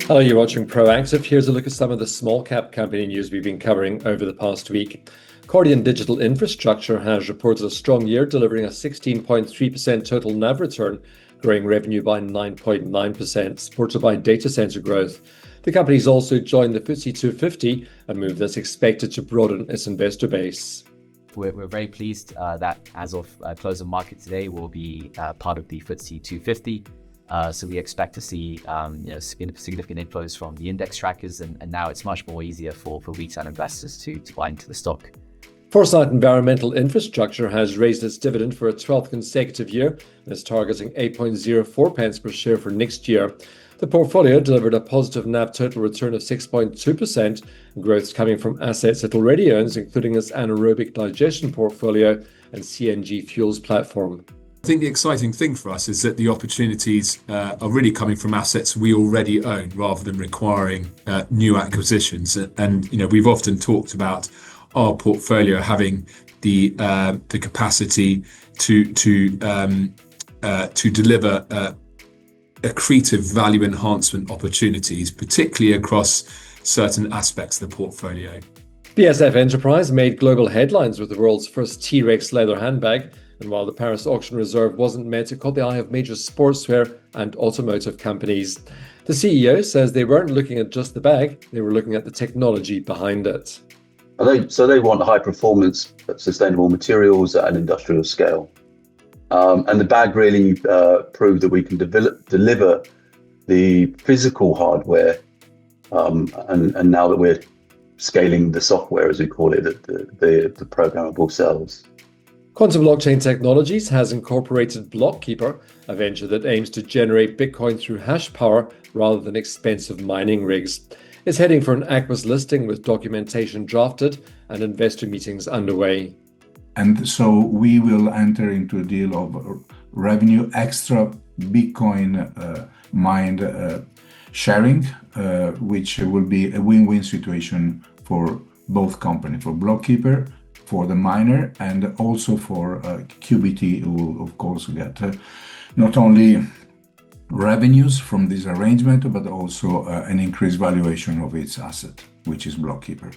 Hello, you're watching Proactive. Here's a look at some of the small cap company news we've been covering over the past week. Cordiant Digital Infrastructure has reported a strong year, delivering a 16.3% total NAV return, growing revenue by 9.9%, supported by data center growth. The company's also joined the FTSE 250, a move that's expected to broaden its investor base. We're very pleased that as of close of market today, we'll be part of the FTSE 250. So we expect to see significant inflows from the index trackers, and now it's much more easier for retail investors to buy into the stock. Foresight Environmental Infrastructure has raised its dividend for a 12th consecutive year and is targeting 8.04 pence per share for next year. The portfolio delivered a positive NAV total return of 6.2%, and growth coming from assets it already owns, including its anaerobic digestion portfolio and CNG Fuels platform. I think the exciting thing for us is that the opportunities are really coming from assets we already own rather than requiring new acquisitions. And we've often talked about our portfolio having the capacity to deliver accretive value enhancement opportunities, particularly across certain aspects of the portfolio. BSF Enterprise made global headlines with the world's first T-Rex leather handbag. And while the Paris auction reserve wasn't met, it caught the eye of major sportswear and automotive companies. The CEO says they weren't looking at just the bag, they were looking at the technology behind it. So they want high performance, sustainable materials at an industrial scale. And the bag really proved that we can deliver the physical hardware, and now that we're scaling the software, as we call it, the programmable cells. Quantum Blockchain Technologies has incorporated Blockkeeper, a venture that aims to generate Bitcoin through hash power rather than expensive mining rigs. It's heading for an Aquis listing with documentation drafted and investor meetings underway. And so we will enter into a deal of revenue extra Bitcoin mined sharing, which will be a win-win situation for both companies, for Blockkeeper, for the miner, and also for QBT, who will of course get not only revenues from this arrangement, but also an increased valuation of its asset, which is Blockkeeper.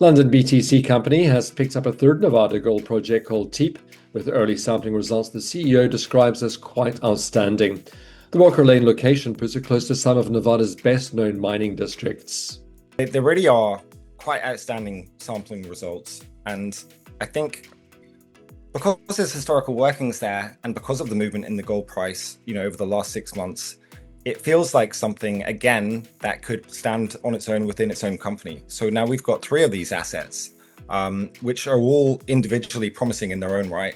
London BTC company has picked up a third Nevada gold project called TEEP, with early sampling results the CEO describes as quite outstanding. The Walker Lane location puts it close to some of Nevada's best-known mining districts. There really are quite outstanding sampling results. And I think because there's historical workings there and because of the movement in the gold price, over the last 6 months, it feels like something, again, that could stand on its own within its own company. So now we've got 3 of these assets, which are all individually promising in their own right.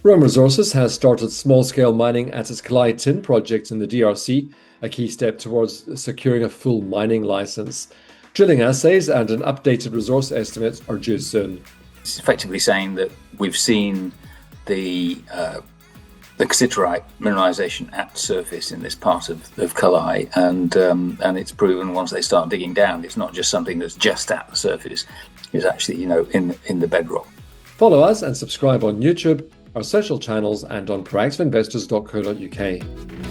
Rome Resources has started small-scale mining at its Kalai Tin project in the DRC, a key step towards securing a full mining license. Drilling assays and an updated resource estimate are due soon. It's effectively saying that we've seen the cassiterite mineralization at surface in this part of Kalai, and it's proven once they start digging down, it's not just something that's just at the surface; it's actually in the bedrock. Follow us and subscribe on YouTube, our social channels, and on proactiveinvestors.co.uk.